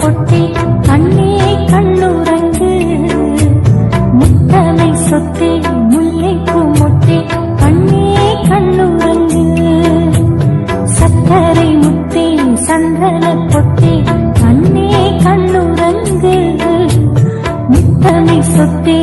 பொட்டே கண்ணே கண்ணுறங்கு முத்தமை சொத்தே முல்லைப்பூ மொட்டே கண்ணே கண்ணுறங்கு சக்கரை முத்தே சந்தன பொட்டே கண்ணே கண்ணுறங்கு முத்தமை சொத்தே